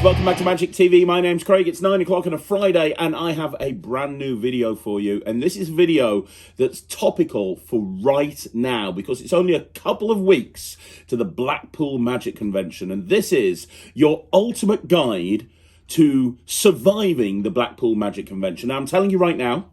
welcome back to Magic TV. My name's Craig. It's 9 o'clock on a Friday and I have a brand new video for you. And this is a video that's topical for right now because it's only a couple of weeks to the Blackpool Magic Convention. And this is your ultimate guide to surviving the Blackpool Magic Convention. Now, I'm telling you right now,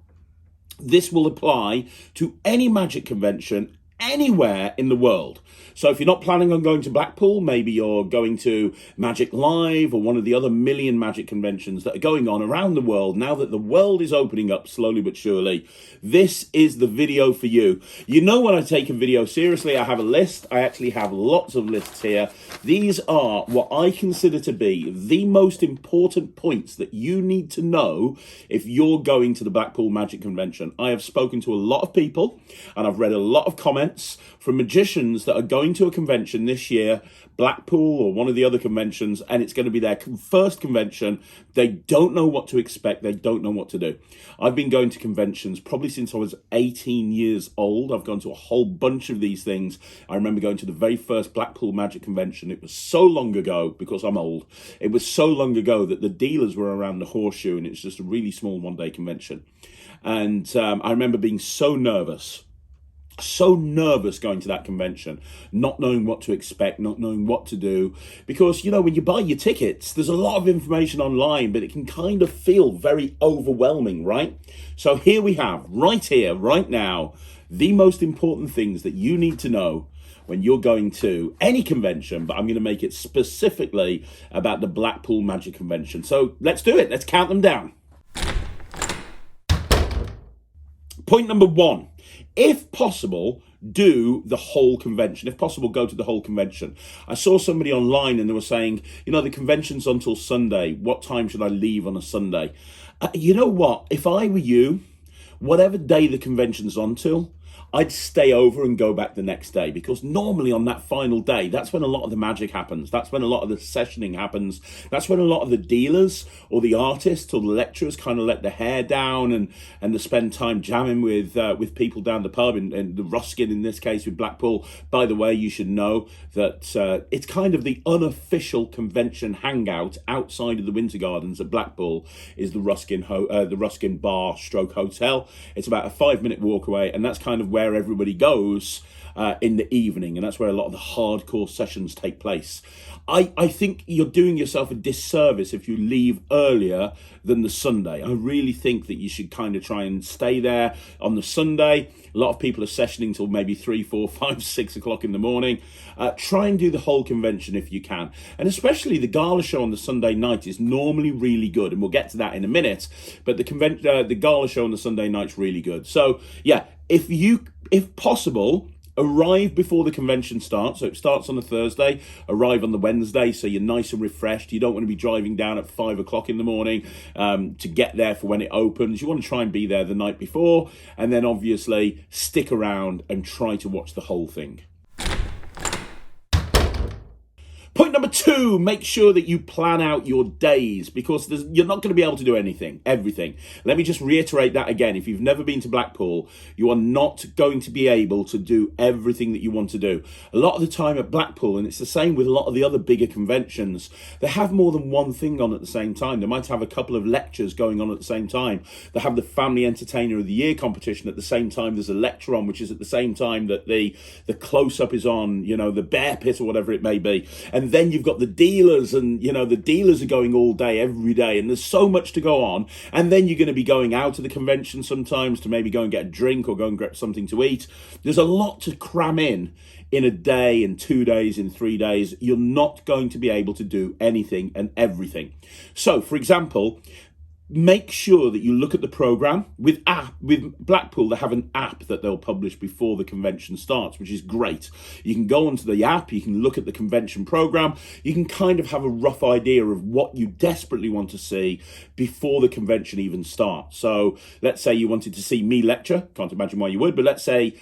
this will apply to any magic convention anywhere in the world. So if you're not planning on going to Blackpool, maybe you're going to Magic Live or one of the other million magic conventions that are going on around the world now that the world is opening up slowly but surely, this is the video for you. You know, when I take a video seriously, I have a list. I actually have lots of lists here. These are what I consider to be the most important points that you need to know if you're going to the Blackpool Magic Convention. I have spoken to a lot of people and I've read a lot of comments from magicians that are going to a convention this year, Blackpool or one of the other conventions, and it's going to be their first convention. They don't know what to expect. They don't know what to do. I've been going to conventions probably since I was 18 years old. I've gone to a whole bunch of these things. I remember going to the very first Blackpool Magic Convention. It was so long ago, because I'm old, it was so long ago that the dealers were around the Horseshoe and it's just a really small one-day convention. And I remember being so nervous going to that convention, not knowing what to expect, not knowing what to do, because, you know, when you buy your tickets, there's a lot of information online, but it can kind of feel very overwhelming, right? So here we have, right here, right now, the most important things that you need to know when you're going to any convention, but I'm going to make it specifically about the Blackpool Magic Convention. So let's do it. Let's count them down. Point number one. If possible, do the whole convention. If possible, go to the whole convention. I saw somebody online and they were saying, you know, the convention's until Sunday. What time should I leave on a Sunday? You know what? If I were you, whatever day the convention's on till, I'd stay over and go back the next day, because normally on that final day, that's when a lot of the magic happens. That's when a lot of the sessioning happens. That's when a lot of the dealers or the artists or the lecturers kind of let their hair down and they spend time jamming with people down the pub, and the Ruskin in this case with Blackpool. By the way, you should know that it's kind of the unofficial convention hangout outside of the Winter Gardens at Blackpool is the Ruskin bar stroke hotel. It's about a 5-minute walk away, and that's kind of where everybody goes in the evening, and that's where a lot of the hardcore sessions take place. I think you're doing yourself a disservice if you leave earlier than the Sunday. I really think that you should kind of try and stay there on the Sunday. A lot of people are sessioning till maybe 3, 4, 5, 6 o'clock in the morning. Try and do the whole convention if you can. And especially the gala show on the Sunday night is normally really good, and we'll get to that in a minute. But the gala show on the Sunday night's really good. So yeah, if possible, arrive before the convention starts. So it starts on a Thursday, arrive on the Wednesday, so you're nice and refreshed. You don't want to be driving down at 5 o'clock in the morning to get there for when it opens. You want to try and be there the night before, and then obviously stick around and try to watch the whole thing. Point number two, make sure that you plan out your days, because you're not going to be able to do everything. Let me just reiterate that again. If you've never been to Blackpool, you are not going to be able to do everything that you want to do. A lot of the time at Blackpool, and it's the same with a lot of the other bigger conventions, they have more than one thing on at the same time. They might have a couple of lectures going on at the same time. They have the Family Entertainer of the Year competition at the same time. There's a lecture on, which is at the same time that the close-up is on, you know, the bear pit or whatever it may be. And then you've got the dealers, and you know, the dealers are going all day every day, and there's so much to go on. And then you're going to be going out of the convention sometimes to maybe go and get a drink or go and get something to eat. There's a lot to cram in a day, in 2 days, in 3 days. You're not going to be able to do anything and everything. So for example, make sure that you look at the program. With Blackpool, they have an app that they'll publish before the convention starts, which is great. You can go onto the app, you can look at the convention program, you can kind of have a rough idea of what you desperately want to see before the convention even starts. So let's say you wanted to see me lecture, can't imagine why you would, but let's say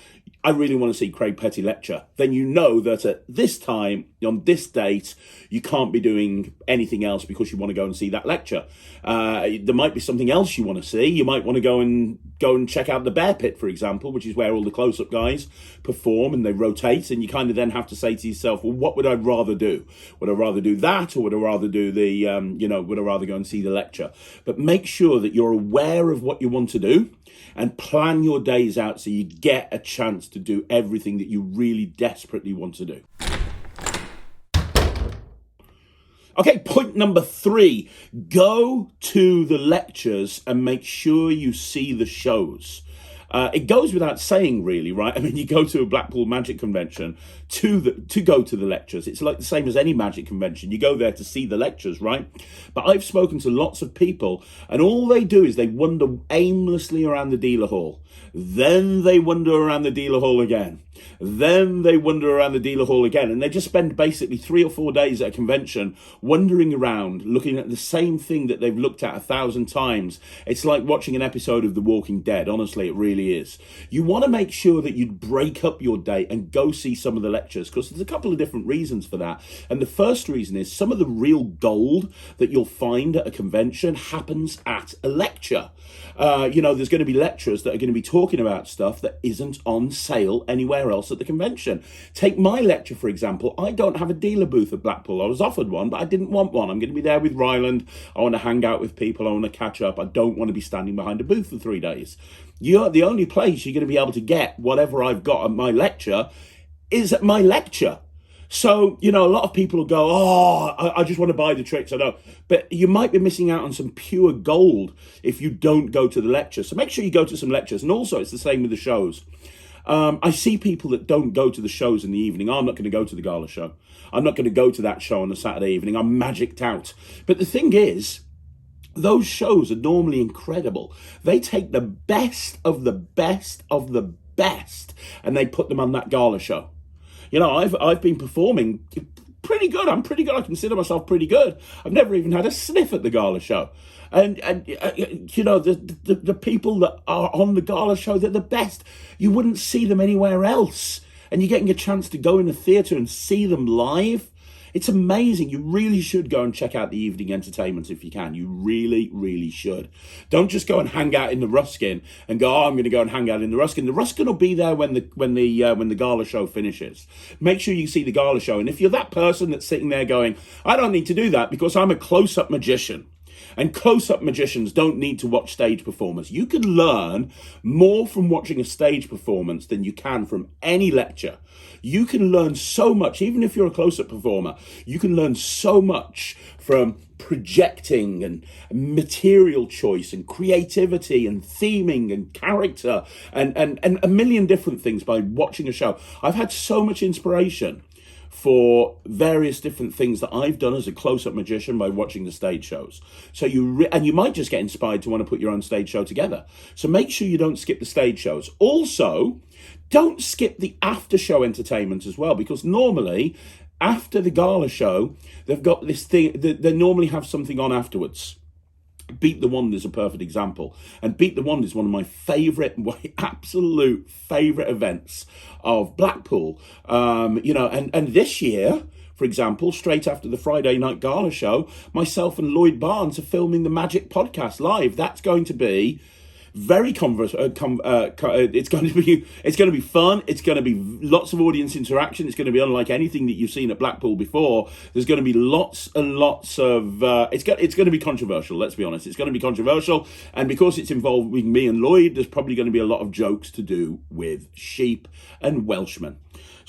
I really want to see Craig Petty lecture, then you know that at this time, on this date, you can't be doing anything else because you want to go and see that lecture. There might be something else you want to see. You might want to go and check out the Bear Pit, for example, which is where all the close-up guys perform and they rotate, and you kind of then have to say to yourself, well, what would I rather do? Would I rather do that, or would I rather do the, would I rather go and see the lecture? But make sure that you're aware of what you want to do and plan your days out so you get a chance to do everything that you really desperately want to do. Okay, point number 3, go to the lectures and make sure you see the shows. It goes without saying, really, right? I mean, you go to a Blackpool Magic Convention to go to the lectures. It's like the same as any magic convention. You go there to see the lectures, right? But I've spoken to lots of people, and all they do is they wander aimlessly around the dealer hall. Then they wander around the dealer hall again. Then they wander around the dealer hall again, and they just spend basically 3 or 4 days at a convention wandering around looking at the same thing that they've looked at 1,000 times. It's like watching an episode of The Walking Dead. Honestly, it really is. You want to make sure that you break up your day and go see some of the lectures, because there's a couple of different reasons for that. And the first reason is some of the real gold that you'll find at a convention happens at a lecture. There's going to be lecturers that are going to be talking about stuff that isn't on sale anywhere else at the convention. Take my lecture, for example. I don't have a dealer booth at Blackpool. I was offered one, but I didn't want one. I'm going to be there with Ryland. I want to hang out with people. I want to catch up. I don't want to be standing behind a booth for 3 days. The only place you're going to be able to get whatever I've got at my lecture is at my lecture. So, a lot of people will go, I just want to buy the tricks. I know. But you might be missing out on some pure gold if you don't go to the lecture. So make sure you go to some lectures. And also, it's the same with the shows. I see people that don't go to the shows in the evening. I'm not going to go to the gala show. I'm not going to go to that show on a Saturday evening. I'm magicked out. But the thing is, those shows are normally incredible. They take the best of the best of the best and they put them on that gala show. I've been performing pretty good. I'm pretty good. I consider myself pretty good. I've never even had a sniff at the gala show. And the people that are on the gala show, they're the best. You wouldn't see them anywhere else. And you're getting a chance to go in a theatre and see them live. It's amazing. You really should go and check out the evening entertainment if you can. You really, really should. Don't just go and hang out in the Ruskin and go, I'm going to go and hang out in the Ruskin. The Ruskin will be there when the gala show finishes. Make sure you see the gala show. And if you're that person that's sitting there going, I don't need to do that because I'm a close-up magician. And close-up magicians don't need to watch stage performers. You can learn more from watching a stage performance than you can from any lecture. You can learn so much, even if you're a close-up performer, you can learn so much from projecting and material choice and creativity and theming and character and a million different things by watching a show. I've had so much inspiration for various different things that I've done as a close-up magician by watching the stage shows. So you might just get inspired to want to put your own stage show together. So make sure you don't skip the stage shows. Also, don't skip the after show entertainment as well, because normally after the gala show, they've got this thing, they normally have something on afterwards. Beat the Wand is a perfect example. And Beat the Wand is one of my absolute favourite events of Blackpool. And this year, for example, straight after the Friday night gala show, myself and Lloyd Barnes are filming the Magic podcast live. That's going to be very it's going to be fun. It's going to be lots of audience interaction. It's going to be unlike anything that you've seen at Blackpool before. There's going to be lots and lots of it's going to be controversial, let's be honest. It's going to be controversial, and because it's involving me and Lloyd, there's probably going to be a lot of jokes to do with sheep and Welshmen.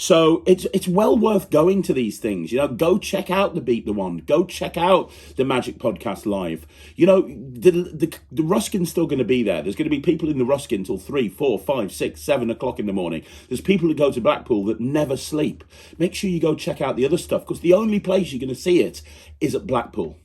So it's well worth going to these things. Go check out the Beat the Wand. Go check out the Magic Podcast live. The Ruskin's still going to be there. There's going to be people in the Ruskin till 3, 4, 5, 6, 7 o'clock in the morning. There's people that go to Blackpool that never sleep. Make sure you go check out the other stuff, because the only place you're going to see it is at Blackpool.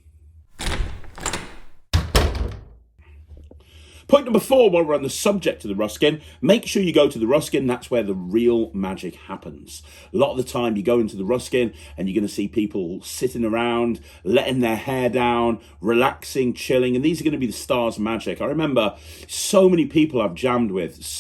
Point Point number 4, while we're on the subject of the Ruskin, make sure you go to the Ruskin. That's where the real magic happens. A lot of the time you go into the Ruskin and you're going to see people sitting around, letting their hair down, relaxing, chilling, and these are going to be the stars of magic. I remember so many people I've jammed with, that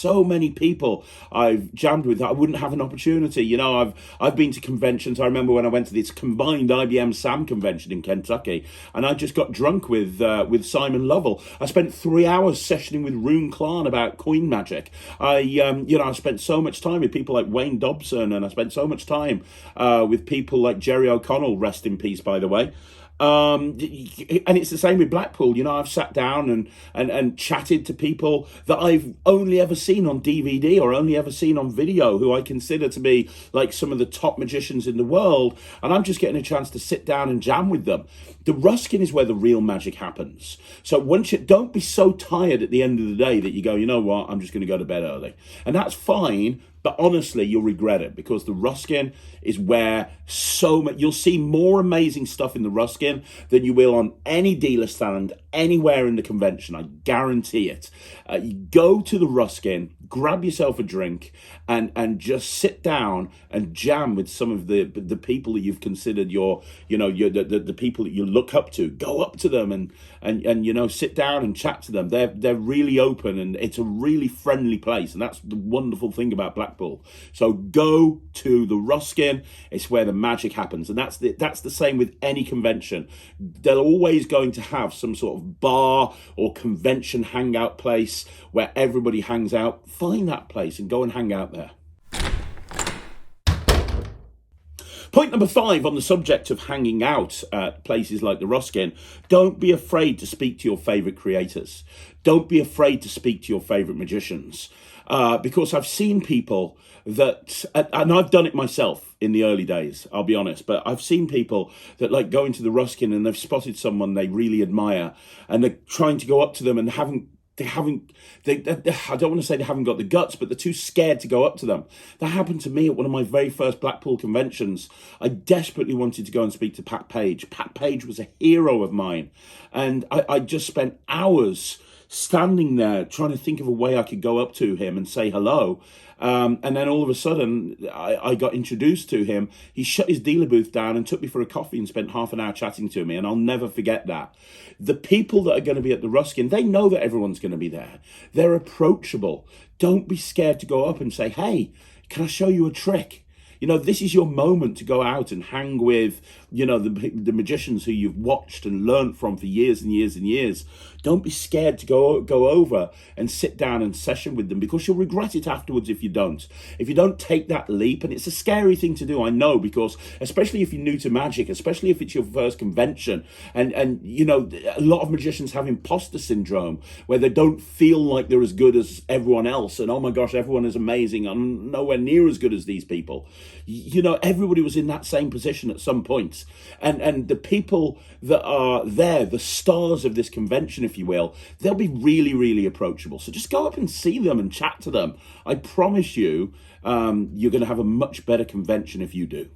I wouldn't have an opportunity. You know, I've been to conventions. I remember when I went to this combined IBM SAM convention in Kentucky, and I just got drunk with Simon Lovell. I spent 3 hours sessioning with Rune Klan about coin magic. I spent so much time with people like Wayne Dobson, and I spent so much time with people like Jerry O'Connell, rest in peace, by the way. And it's the same with Blackpool. You know, I've sat down and chatted to people that I've only ever seen on DVD or only ever seen on video, who I consider to be like some of the top magicians in the world, and I'm just getting a chance to sit down and jam with them. The Ruskin is where the real magic happens. So don't be so tired at the end of the day that you go, you know what, I'm just going to go to bed early. And that's fine. But honestly, you'll regret it, because the Ruskin is where you'll see more amazing stuff in the Ruskin than you will on any dealer stand anywhere in the convention. I guarantee it. You go to the Ruskin, grab yourself a drink, and just sit down and jam with some of the people that you've considered the people that you look up to. Go up to them and sit down and chat to them. They're really open, and it's a really friendly place, and that's the wonderful thing about Blackpool. So go to the Ruskin. It's where the magic happens, and that's the same with any convention. They're always going to have some sort of bar or convention hangout place where everybody hangs out. Find that place and go and hang out there. Point number 5 on the subject of hanging out at places like the Ruskin, don't be afraid to speak to your favourite creators. Don't be afraid to speak to your favourite magicians. Because I've seen people that, and I've done it myself in the early days, I'll be honest, but I've seen people that like go into the Ruskin and they've spotted someone they really admire, and they're trying to go up to them and I don't want to say they haven't got the guts, but they're too scared to go up to them. That happened to me at one of my very first Blackpool conventions. I desperately wanted to go and speak to Pat Page. Pat Page was a hero of mine, and I just spent hours standing there trying to think of a way I could go up to him and say hello. And then all of a sudden, I got introduced to him. He shut his dealer booth down and took me for a coffee and spent half an hour chatting to me. And I'll never forget that. The people that are going to be at the Ruskin, they know that everyone's going to be there. They're approachable. Don't be scared to go up and say, hey, can I show you a trick? You know, this is your moment to go out and hang with, the magicians who you've watched and learned from for years and years and years. Don't be scared to go over and sit down and session with them, because you'll regret it afterwards if you don't. If you don't take that leap, and it's a scary thing to do, I know, because especially if you're new to magic, especially if it's your first convention, and a lot of magicians have imposter syndrome where they don't feel like they're as good as everyone else, and oh my gosh, everyone is amazing, I'm nowhere near as good as these people. Everybody was in that same position at some point. And the people that are there, the stars of this convention, if you will, they'll be really, really approachable. So just go up and see them and chat to them. I promise you, you're going to have a much better convention if you do.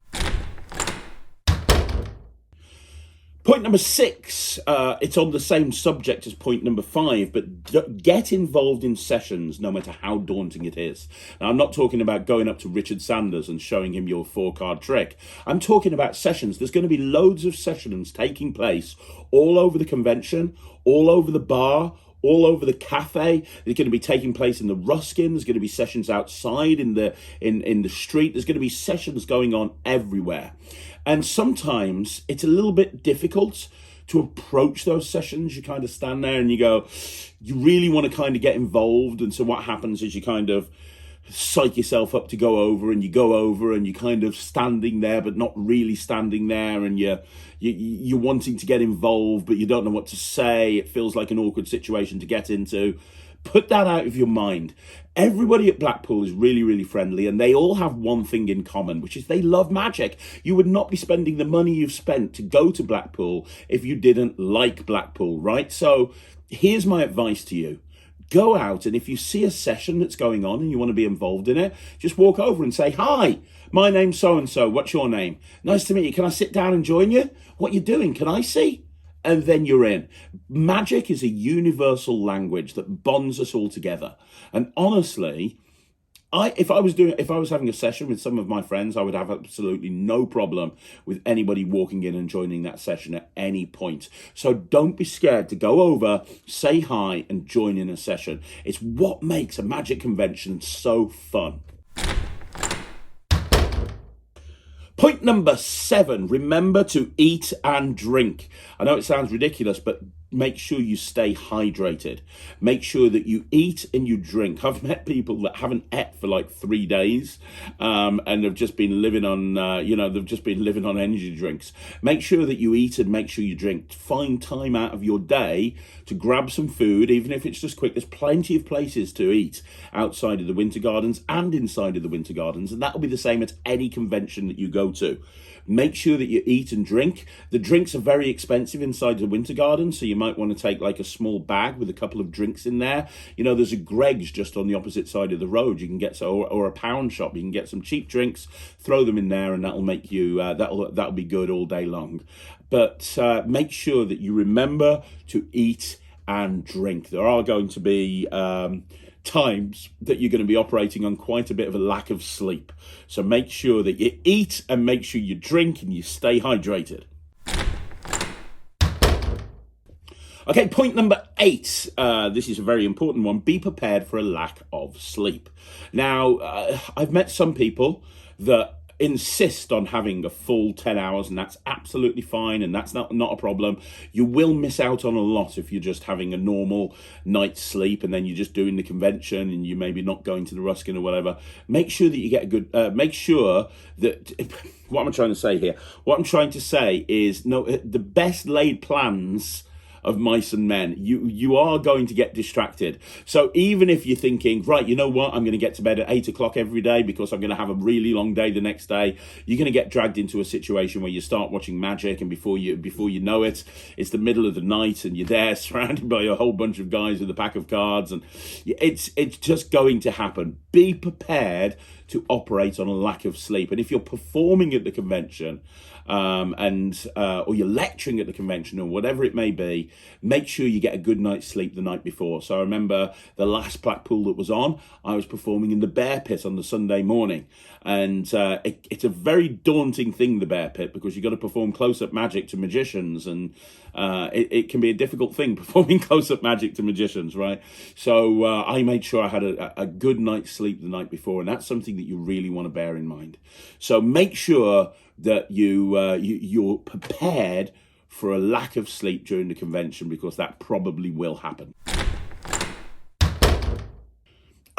Point number 6, it's on the same subject as point number 5, but get involved in sessions no matter how daunting it is. Now, I'm not talking about going up to Richard Sanders and showing him your 4-card trick. I'm talking about sessions. There's going to be loads of sessions taking place all over the convention, all over the bar, all over the cafe. They're going to be taking place in the Ruskin. There's going to be sessions outside in the street. There's going to be sessions going on everywhere. And sometimes it's a little bit difficult to approach those sessions. You kind of stand there and you go, you really want to kind of get involved. And so what happens is you kind of psych yourself up to go over, and you go over and you're kind of standing there but not really standing there, and you're wanting to get involved but you don't know what to say. It feels like an awkward situation to get into. Put that out of your mind. Everybody at Blackpool is really, really friendly, and they all have one thing in common, which is they love magic. You would not be spending the money you've spent to go to Blackpool if you didn't like Blackpool, right? So here's my advice to you. Go out, and if you see a session that's going on and you want to be involved in it, just walk over and say, hi, my name's so-and-so. What's your name? Nice to meet you. Can I sit down and join you? What you doing? Can I see? and then you're in. Magic is a universal language that bonds us all together. And honestly, if I was having a session with some of my friends, I would have absolutely no problem with anybody walking in and joining that session at any point. So don't be scared to go over, say hi, and join in a session. It's what makes a magic convention so fun. Point number 7, remember to eat and drink. I know it sounds ridiculous, but make sure you stay hydrated. Make sure that you eat and you drink. I've met people that haven't ate for like 3 days, and have just been living on, they've just been living on energy drinks. Make sure that you eat and make sure you drink. Find time out of your day to grab some food, even if it's just quick. There's plenty of places to eat outside of the Winter Gardens and inside of the Winter Gardens, and that'll be the same at any convention that you go to. Make sure that you eat and drink. The drinks are very expensive inside the Winter Garden, so you might want to take like a small bag with a couple of drinks in there. You know, there's a Greg's just on the opposite side of the road. You can get or a pound shop. You can get some cheap drinks, throw them in there, and that'll make you that'll be good all day long. But make sure that you remember to eat and drink. There are going to be times that you're going to be operating on quite a bit of a lack of sleep. So make sure that you eat and make sure you drink and you stay hydrated. Okay, point number 8. This is a very important one. Be prepared for a lack of sleep. Now, I've met some people that insist on having a full 10 hours, and that's absolutely fine, and that's not a problem. You will miss out on a lot if you're just having a normal night's sleep and then you're just doing the convention and you maybe not going to the Ruskin or whatever. Make sure that you get a good, make sure that, what am I trying to say here? What I'm trying to say is, no, the best laid plans of mice and men, you are going to get distracted. So even if you're thinking, right, you know what, I'm going to get to bed at 8 o'clock every day because I'm going to have a really long day the next day, you're going to get dragged into a situation where you start watching magic, and before you know it, it's the middle of the night and you're there surrounded by a whole bunch of guys with a pack of cards, and it's just going to happen. Be prepared to operate on a lack of sleep. And if you're performing at the convention, or you're lecturing at the convention or whatever it may be, make sure you get a good night's sleep the night before. So I remember the last Blackpool that was on, I was performing in the Bear Pit on the Sunday morning. And it's a very daunting thing, the Bear Pit, because you've got to perform close-up magic to magicians, and it can be a difficult thing performing close-up magic to magicians, right? So I made sure I had a good night's sleep the night before, and that's something that you really want to bear in mind. So make sure that you're prepared for a lack of sleep during the convention, because that probably will happen.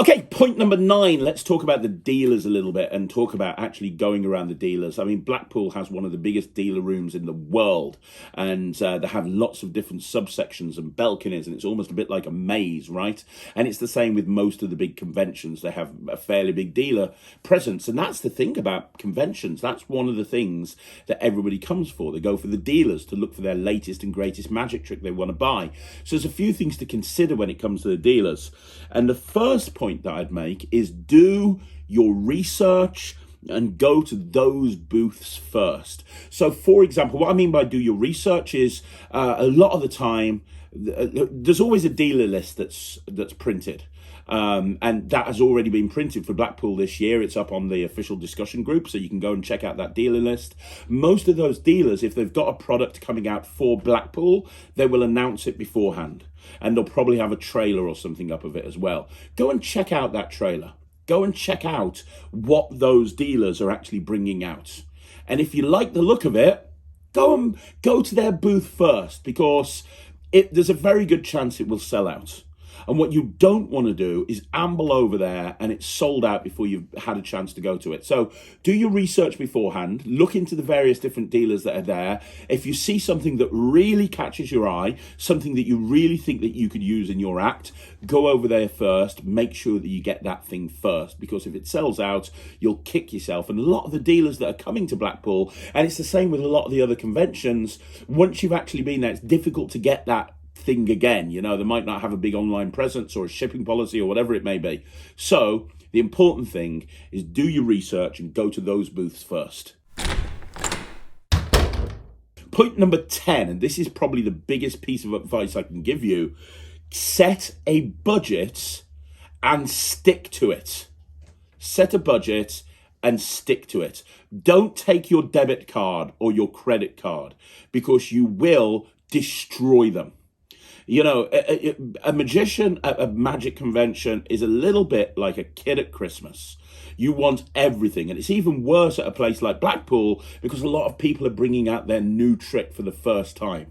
Okay, point number 9, let's talk about the dealers a little bit and talk about actually going around the dealers. I mean, Blackpool has one of the biggest dealer rooms in the world, and they have lots of different subsections and balconies, and it's almost a bit like a maze, right? And it's the same with most of the big conventions. They have a fairly big dealer presence, and that's the thing about conventions. That's one of the things that everybody comes for. They go for the dealers to look for their latest and greatest magic trick they want to buy. So there's a few things to consider when it comes to the dealers. And the first point that I'd make is do your research and go to those booths first. So, for example, what I mean by do your research is a lot of the time there's always a dealer list that's printed. And that has already been printed for Blackpool this year. It's up on the official discussion group, so you can go and check out that dealer list. Most of those dealers, if they've got a product coming out for Blackpool, they will announce it beforehand, and they'll probably have a trailer or something up of it as well. Go and check out that trailer. Go and check out what those dealers are actually bringing out. And if you like the look of it, go to their booth first, because there's a very good chance it will sell out. And what you don't want to do is amble over there and it's sold out before you've had a chance to go to it. So do your research beforehand, look into the various different dealers that are there. If you see something that really catches your eye, something that you really think that you could use in your act, go over there first, make sure that you get that thing first, because if it sells out, you'll kick yourself. And a lot of the dealers that are coming to Blackpool, and it's the same with a lot of the other conventions, once you've actually been there, it's difficult to get that thing again. You know, they might not have a big online presence or a shipping policy or whatever it may be. So the important thing is do your research and go to those booths first. Point number 10, and this is probably the biggest piece of advice I can give you: set a budget and stick to it. Set a budget and stick to it. Don't take your debit card or your credit card, because you will destroy them. You know, a magician at a magic convention is a little bit like a kid at Christmas. You want everything. And it's even worse at a place like Blackpool, because a lot of people are bringing out their new trick for the first time.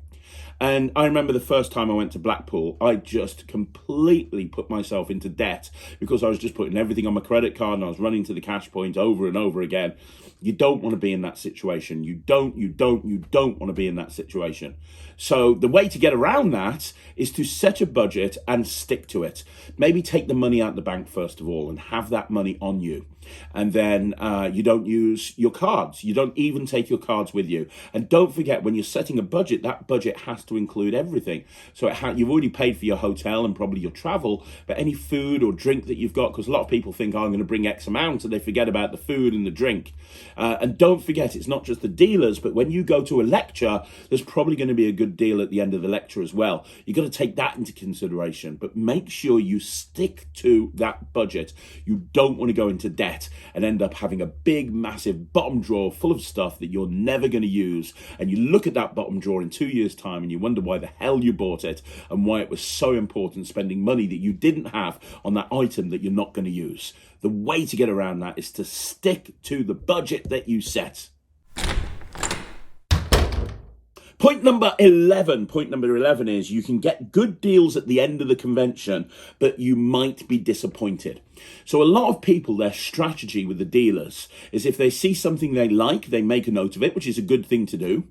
And I remember the first time I went to Blackpool, I just completely put myself into debt because I was just putting everything on my credit card and I was running to the cash point over and over again. You don't want to be in that situation. You don't want to be in that situation. So the way to get around that is to set a budget and stick to it. Maybe take the money out of the bank first of all and have that money on you. And then you don't use your cards. You don't even take your cards with you. And don't forget, when you're setting a budget, that budget has to include everything. So you've already paid for your hotel and probably your travel, but any food or drink that you've got, because a lot of people think, oh, I'm going to bring X amount, and they forget about the food and the drink. And don't forget, it's not just the dealers, but when you go to a lecture, there's probably going to be a good deal at the end of the lecture as well. You've got to take that into consideration, but make sure you stick to that budget. You don't want to go into debt and end up having a big, massive bottom drawer full of stuff that you're never going to use. And you look at that bottom drawer in 2 years' time and you wonder why the hell you bought it and why it was so important spending money that you didn't have on that item that you're not going to use. The way to get around that is to stick to the budget that you set. Point number 11 is you can get good deals at the end of the convention, but you might be disappointed. So a lot of people, their strategy with the dealers is if they see something they like, they make a note of it, which is a good thing to do.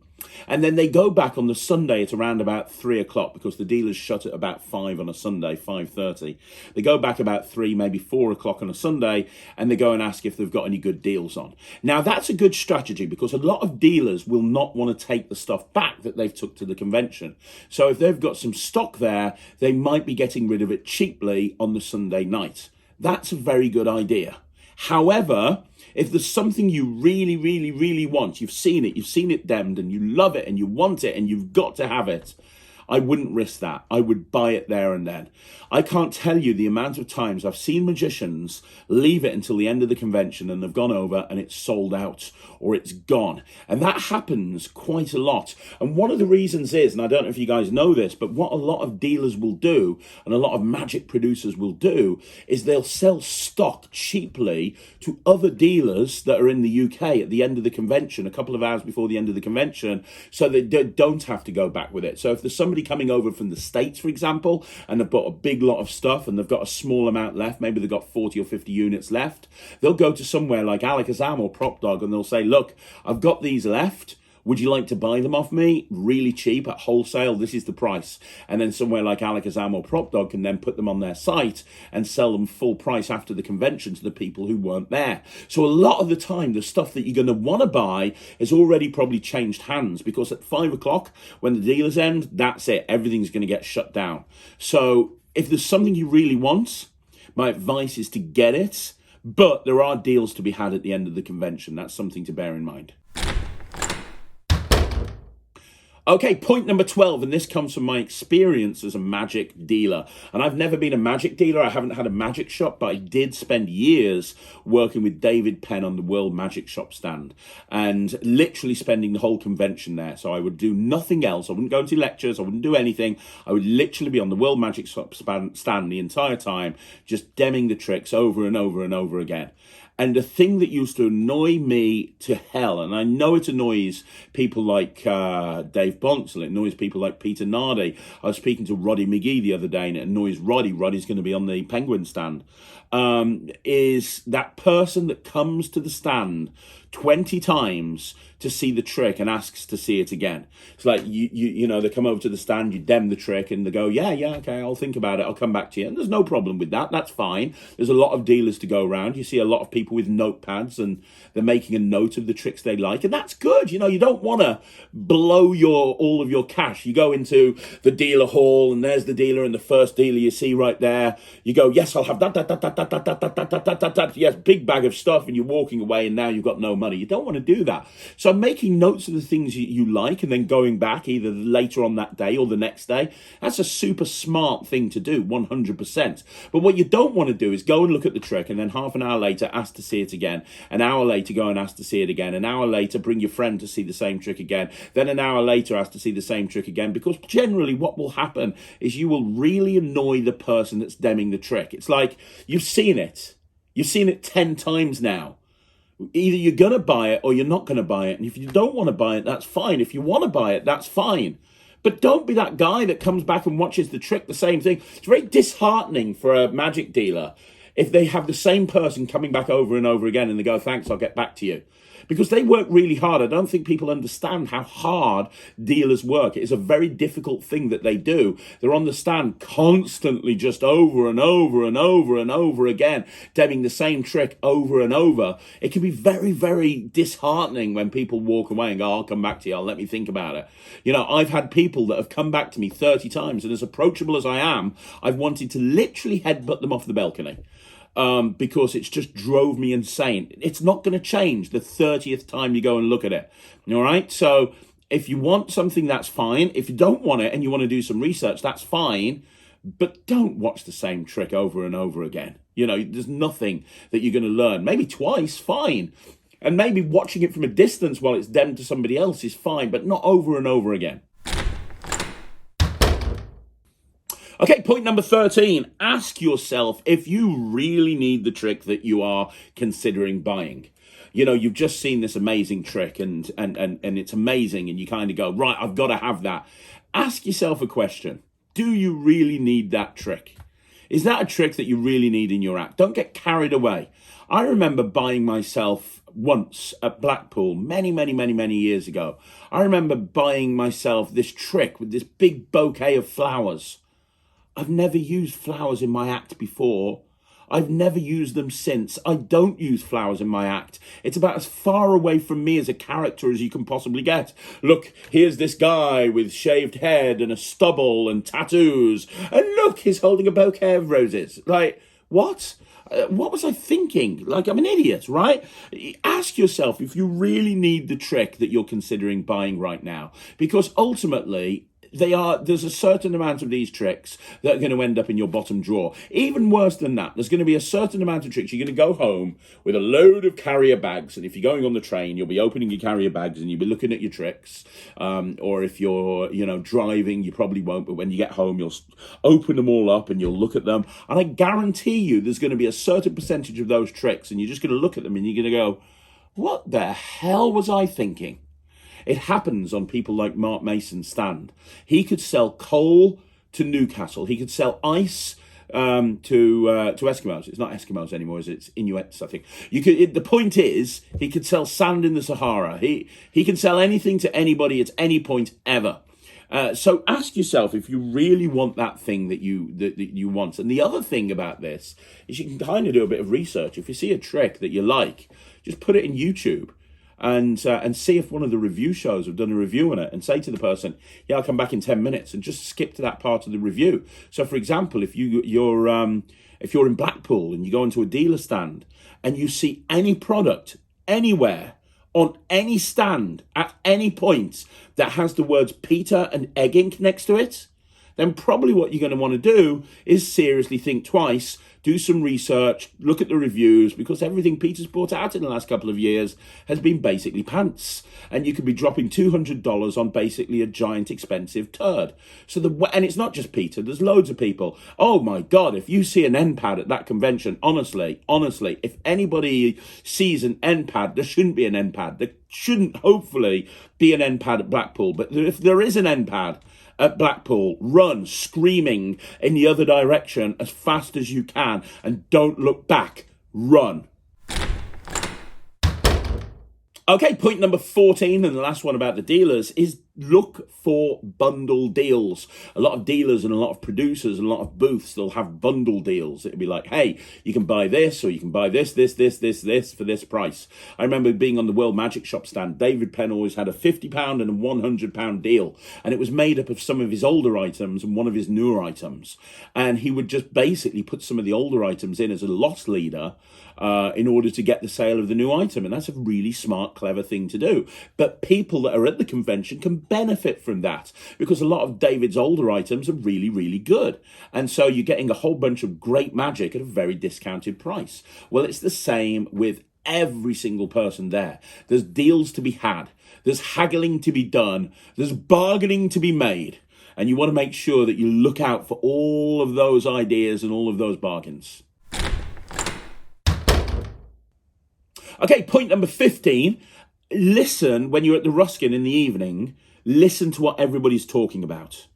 And then they go back on the Sunday at around about 3 o'clock, because the dealers shut at about 5 on a Sunday, 5:30. They go back about 3, maybe 4 o'clock on a Sunday, and they go and ask if they've got any good deals on. Now, that's a good strategy, because a lot of dealers will not want to take the stuff back that they've took to the convention. So if they've got some stock there, they might be getting rid of it cheaply on the Sunday night. That's a very good idea. However, if there's something you really want, you've seen it demmed, and you love it, and you want it, and you've got to have it, I wouldn't risk that. I would buy it there and then. I can't tell you the amount of times I've seen magicians leave it until the end of the convention and they've gone over and it's sold out or it's gone. And that happens quite a lot. And one of the reasons is, and I don't know if you guys know this, but what a lot of dealers will do and a lot of magic producers will do is they'll sell stock cheaply to other dealers that are in the UK at the end of the convention, a couple of hours before the end of the convention, so they don't have to go back with it. So if there's somebody coming over from the States, for example, and they've bought a big lot of stuff and they've got a small amount left, maybe they've got 40 or 50 units left, they'll go to somewhere like Alakazam or Prop Dog and they'll say, look, I've got these left. Would you like to buy them off me really cheap at wholesale? This is the price. And then somewhere like Alakazam or Prop Dog can then put them on their site and sell them full price after the convention to the people who weren't there. So a lot of the time, the stuff that you're going to want to buy has already probably changed hands, because at 5 o'clock, when the dealers end, that's it. Everything's going to get shut down. So if there's something you really want, my advice is to get it. But there are deals to be had at the end of the convention. That's something to bear in mind. Okay, point number 12, and this comes from my experience as a magic dealer. And I've never been a magic dealer. I haven't had a magic shop, but I did spend years working with David Penn on the World Magic Shop stand and literally spending the whole convention there. So I would do nothing else. I wouldn't go into lectures. I wouldn't do anything. I would literally be on the World Magic Shop stand the entire time, just demming the tricks over and over and over again. And the thing that used to annoy me to hell, and I know it annoys people like Dave Bonsall, it annoys people like Peter Nardi. I was speaking to Roddy McGee the other day, and it annoys Roddy. Roddy's going to be on the Penguin stand. Is that person that comes to the stand 20 times to see the trick and asks to see it again. It's like, you know, they come over to the stand, you dem the trick, and they go, yeah, okay, I'll think about it, I'll come back to you. And there's no problem with that, that's fine. There's a lot of dealers to go around. You see a lot of people people with notepads and they're making a note of the tricks they like, and that's good. You know, you don't want to blow all of your cash. You go into the dealer hall and there's the dealer, and the first dealer you see right there, you go, yes, I'll have that, yes, big bag of stuff, and you're walking away and now you've got no money. You don't want to do that. So making notes of the things you like and then going back either later on that day or the next day, that's a super smart thing to do, 100%. But what you don't want to do is go and look at the trick and then half an hour later ask to see it again, an hour later go and ask to see it again, an hour later bring your friend to see the same trick again, then an hour later ask to see the same trick again, because generally what will happen is you will really annoy the person that's demoing the trick. It's like you've seen it 10 times now. Either you're going to buy it or you're not going to buy it. And if you don't want to buy it, that's fine. If you want to buy it, that's fine. But don't be that guy that comes back and watches the trick, the same thing. It's very disheartening for a magic dealer if they have the same person coming back over and over again and they go, thanks, I'll get back to you. Because they work really hard. I don't think people understand how hard dealers work. It is a very difficult thing that they do. They're on the stand constantly, just over and over and over and over again, demoing the same trick over and over. It can be very, very disheartening when people walk away and go, I'll come back to you, I'll let me think about it. You know, I've had people that have come back to me 30 times, and as approachable as I am, I've wanted to literally headbutt them off the balcony. Because it's just drove me insane. It's not going to change the 30th time you go and look at it. All right? So if you want something, that's fine. If you don't want it and you want to do some research, that's fine. But don't watch the same trick over and over again. You know, there's nothing that you're going to learn. Maybe twice, fine. And maybe watching it from a distance while it's demmed to somebody else is fine, but not over and over again. Okay, point number 13. Ask yourself if you really need the trick that you are considering buying. You know, you've just seen this amazing trick and it's amazing, and you kind of go, right, I've got to have that. Ask yourself a question. Do you really need that trick? Is that a trick that you really need in your act? Don't get carried away. I remember buying myself once at Blackpool many years ago. I remember buying myself this trick with this big bouquet of flowers. I've never used flowers in my act before. I've never used them since. I don't use flowers in my act. It's about as far away from me as a character as you can possibly get. Look, here's this guy with shaved head and a stubble and tattoos. And look, he's holding a bouquet of roses. Like, what? What was I thinking? Like, I'm an idiot, right? Ask yourself if you really need the trick that you're considering buying right now. Because ultimately, there's a certain amount of these tricks that are going to end up in your bottom drawer. Even worse than that, there's going to be a certain amount of tricks. You're going to go home with a load of carrier bags, and if you're going on the train, you'll be opening your carrier bags and you'll be looking at your tricks. Or if you're, driving, you probably won't, but when you get home, you'll open them all up and you'll look at them. And I guarantee you there's going to be a certain percentage of those tricks, and you're just going to look at them and you're going to go, what the hell was I thinking? It happens on people like Mark Mason's stand. He could sell coal to Newcastle. He could sell ice to Eskimos. It's not Eskimos anymore, is it? It's Inuits, I think. The point is, he could sell sand in the Sahara. He can sell anything to anybody at any point ever. So ask yourself if you really want that thing that you want. And the other thing about this is you can kind of do a bit of research. If you see a trick that you like, just put it in YouTube. And see if one of the review shows have done a review on it, and say to the person, yeah, I'll come back in 10 minutes, and just skip to that part of the review. So for example, if you're in Blackpool and you go into a dealer stand and you see any product anywhere on any stand at any point that has the words Peter and egg ink next to it, then probably what you're going to want to do is seriously think twice, do some research, look at the reviews, because everything Peter's brought out in the last couple of years has been basically pants. And you could be dropping $200 on basically a giant expensive turd. And it's not just Peter, there's loads of people. Oh my God, if you see an end pad at that convention, honestly, if anybody sees an end pad, there shouldn't be an end pad. There shouldn't, hopefully, be an end pad at Blackpool. But if there is an end pad at Blackpool, run screaming in the other direction as fast as you can, and don't look back. Run. Okay, point number 14, and the last one about the dealers, is look for bundle deals. A lot of dealers and a lot of producers and a lot of booths, they'll have bundle deals. It'll be like, hey, you can buy this, or you can buy this for this price. I remember being on the World Magic Shop stand. David Penn always had a £50 and a £100 deal, and it was made up of some of his older items and one of his newer items. And he would just basically put some of the older items in as a loss leader in order to get the sale of the new item. And that's a really smart, clever thing to do. But people that are at the convention can benefit from that, because a lot of David's older items are really, really good. And so you're getting a whole bunch of great magic at a very discounted price. Well, it's the same with every single person there. There's deals to be had. There's haggling to be done. There's bargaining to be made. And you want to make sure that you look out for all of those ideas and all of those bargains. Okay, point number 15. Listen, when you're at the Ruskin in the evening, listen to what everybody's talking about.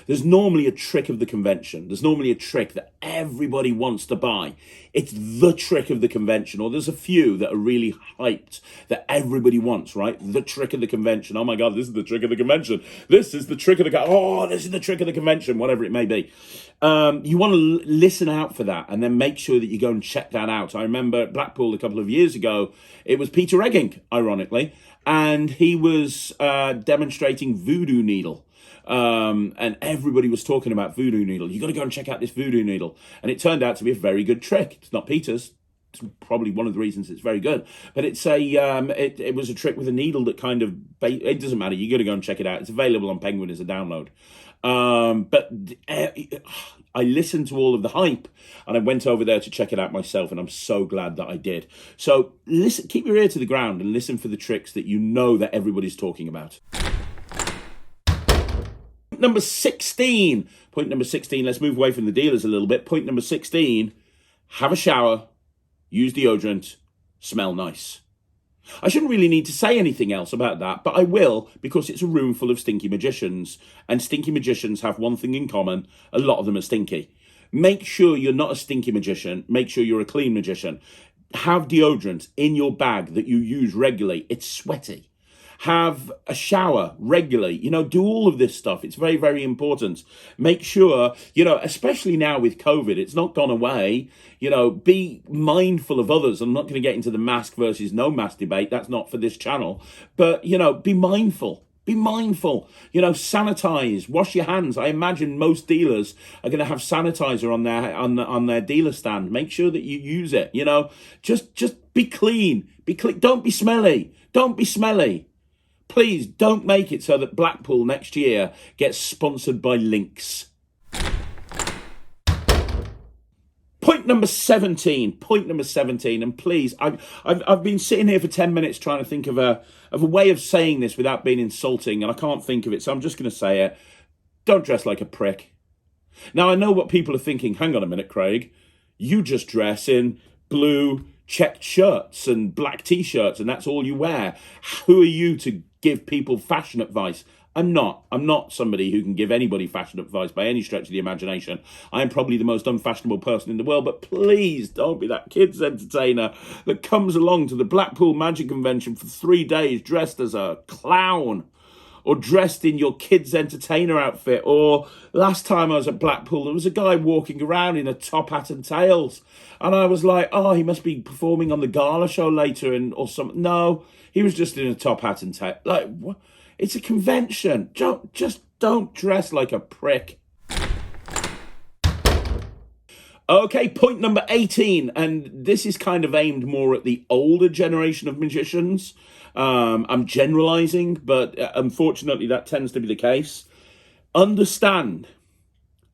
There's normally a trick of the convention. There's normally a trick that everybody wants to buy. It's the trick of the convention, or there's a few that are really hyped that everybody wants, right? The trick of the convention. Oh my God, this is the trick of the convention. This is the trick of the this is the trick of the convention, whatever it may be. You want to listen out for that, and then make sure that you go and check that out. I remember at Blackpool a couple of years ago, it was Peter Egging, ironically, and he was demonstrating Voodoo Needle. And everybody was talking about Voodoo Needle. You got to go and check out this Voodoo Needle. And it turned out to be a very good trick. It's not Peter's. It's probably one of the reasons it's very good. But it's it was a trick with a needle that kind of, it doesn't matter. You got to go and check it out. It's available on Penguin as a download. But I listened to all of the hype, and I went over there to check it out myself, and I'm so glad that I did. So listen, keep your ear to the ground and listen for the tricks that you know that everybody's talking about. Number 16. Point number 16. Let's move away from the dealers a little bit. Point number 16. Have a shower. Use deodorant. Smell nice. I shouldn't really need to say anything else about that, but I will, because it's a room full of stinky magicians. And stinky magicians have one thing in common. A lot of them are stinky. Make sure you're not a stinky magician. Make sure you're a clean magician. Have deodorant in your bag that you use regularly. It's sweaty. Have a shower regularly, do all of this stuff. It's very, very important. Make sure, especially now with COVID, it's not gone away. Be mindful of others. I'm not going to get into the mask versus no mask debate. That's not for this channel. But, be mindful. Be mindful. Sanitize, wash your hands. I imagine most dealers are going to have sanitizer on their dealer stand. Make sure that you use it. Just be clean. Be clean. Don't be smelly. Don't be smelly. Please don't make it so that Blackpool next year gets sponsored by Lynx. Point number 17. And please, I've been sitting here for 10 minutes trying to think of a way of saying this without being insulting, and I can't think of it, so I'm just going to say it. Don't dress like a prick. Now, I know what people are thinking. Hang on a minute, Craig. You just dress in blue checked shirts and black t-shirts, and that's all you wear. Who are you to give people fashion advice? I'm not somebody who can give anybody fashion advice by any stretch of the imagination. I am probably the most unfashionable person in the world, but please don't be that kids entertainer that comes along to the Blackpool Magic Convention for 3 days dressed as a clown, or dressed in your kids entertainer outfit. Or last time I was at Blackpool, there was a guy walking around in a top hat and tails, and I was like, oh, he must be performing on the gala show later or something. No, he was just in a top hat and tail. Like, what? It's a convention. Don't dress like a prick. Okay, point number 18, and this is kind of aimed more at the older generation of magicians. I'm generalizing, but unfortunately that tends to be the case. Understand,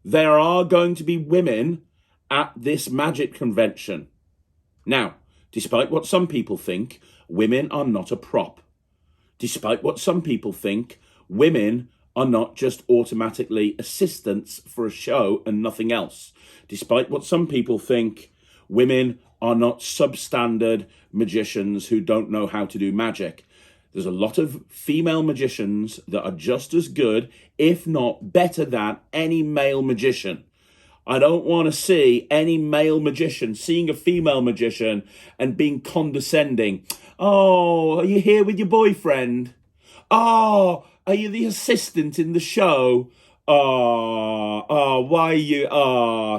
there are going to be women at this magic convention. Now, despite what some people think, women are not a prop. Despite what some people think, women are not just automatically assistants for a show and nothing else. Despite what some people think, women are not substandard magicians who don't know how to do magic. There's a lot of female magicians that are just as good, if not better than, any male magician. I don't want to see any male magician seeing a female magician and being condescending. Oh, are you here with your boyfriend? Oh, Are you the assistant in the show? Why are you,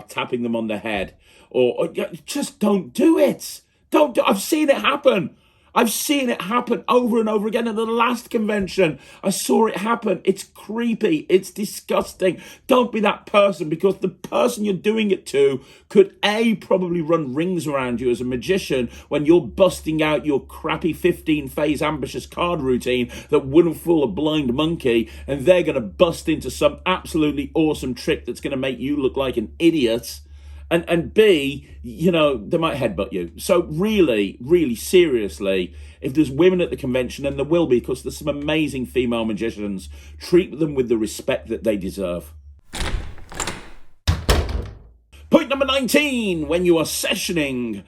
tapping them on the head? Or just don't do it. Don't do, I've seen it happen. I've seen it happen over and over again. At the last convention, I saw it happen. It's creepy. It's disgusting. Don't be that person, because the person you're doing it to could probably run rings around you as a magician when you're busting out your crappy 15-phase ambitious card routine that wouldn't fool a blind monkey, and they're going to bust into some absolutely awesome trick that's going to make you look like an idiot. And B, they might headbutt you. So really, really seriously, if there's women at the convention, and there will be, because there's some amazing female magicians, treat them with the respect that they deserve. Point number 19, when you are sessioning,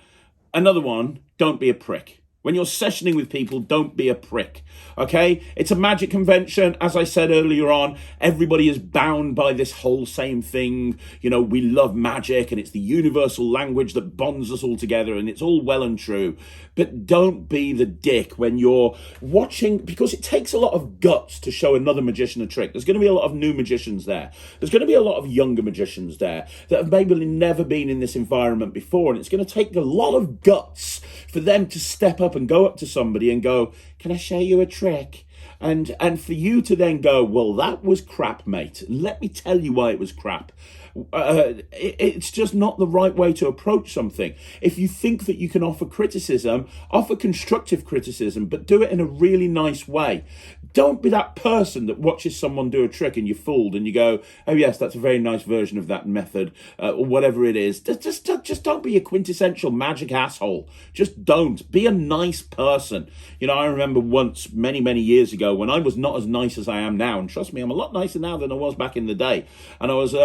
another one, don't be a prick. When you're sessioning with people, don't be a prick, okay? It's a magic convention. As I said earlier on, everybody is bound by this whole same thing. We love magic, and it's the universal language that bonds us all together, and it's all well and true. But don't be the dick when you're watching, because it takes a lot of guts to show another magician a trick. There's going to be a lot of new magicians there. There's going to be a lot of younger magicians there that have maybe never been in this environment before, and it's going to take a lot of guts for them to step up and go up to somebody and go, "Can I show you a trick?" And for you to then go, "Well, that was crap, mate. Let me tell you why it was crap." It's just not the right way to approach something. If you think that you can offer criticism, offer constructive criticism, but do it in a really nice way. Don't be that person that watches someone do a trick and you're fooled and you go, "Oh yes, that's a very nice version of that method," or whatever it is. Just don't be a quintessential magic asshole. Just don't. Be a nice person. I remember once, many, many years ago, when I was not as nice as I am now, and trust me, I'm a lot nicer now than I was back in the day. And I was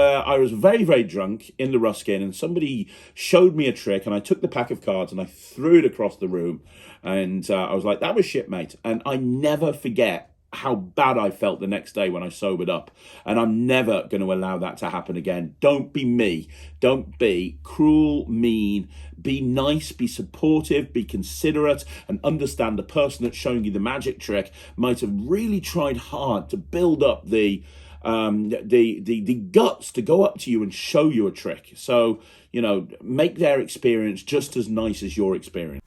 very, very drunk in the Ruskin, and somebody showed me a trick, and I took the pack of cards and I threw it across the room, and I was like, "That was shit, mate." And I never forget how bad I felt the next day when I sobered up, and I'm never going to allow that to happen again. Don't be me. Don't be cruel, mean. Be nice, be supportive, be considerate, and understand the person that's showing you the magic trick might have really tried hard to build up the guts to go up to you and show you a trick. So, make their experience just as nice as your experience.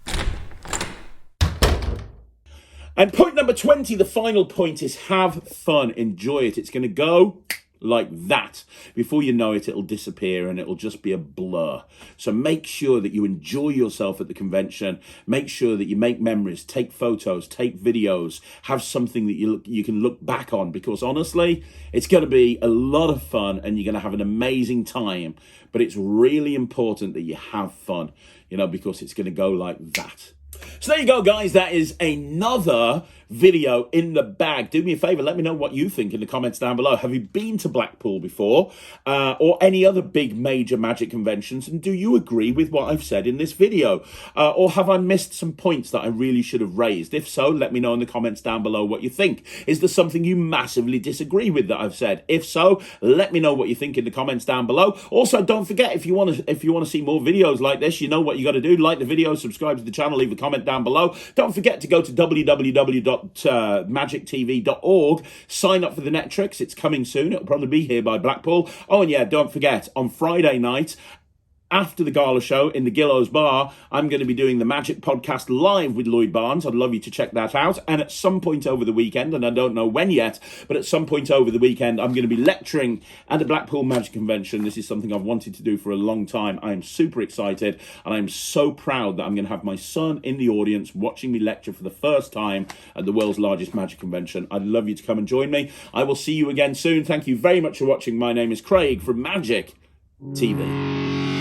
And point number 20, the final point, is have fun, enjoy it. It's going to go like that. Before you know it, it'll disappear and it'll just be a blur. So make sure that you enjoy yourself at the convention. Make sure that you make memories, take photos, take videos, have something that you can look back on, because honestly, it's going to be a lot of fun and you're going to have an amazing time. But it's really important that you have fun, because it's going to go like that. So there you go, guys. That is another video in the bag. Do me a favor, let me know what you think in the comments down below. Have you been to Blackpool before, or any other big major magic conventions, and do you agree with what I've said in this video, or have I missed some points that I really should have raised? If so, let me know in the comments down below what you think. Is there something you massively disagree with that I've said? If so, let me know what you think in the comments down below. Also, don't forget, if you want to see more videos like this, you know what you got to do. Like the video, subscribe to the channel, leave a comment down below. Don't forget to go to www.magictv.org, sign up for the Netrix. It's coming soon. It'll probably be here by Blackpool. Oh, and yeah, don't forget, on Friday night, after the gala show in the Gillows Bar, I'm going to be doing the Magic Podcast live with Lloyd Barnes. I'd love you to check that out. And at some point over the weekend, and I don't know when yet, but at some point over the weekend, I'm going to be lecturing at the Blackpool Magic Convention. This is something I've wanted to do for a long time. I am super excited, and I'm so proud that I'm going to have my son in the audience watching me lecture for the first time at the world's largest magic convention. I'd love you to come and join me. I will see you again soon. Thank you very much for watching. My name is Craig from Magic TV.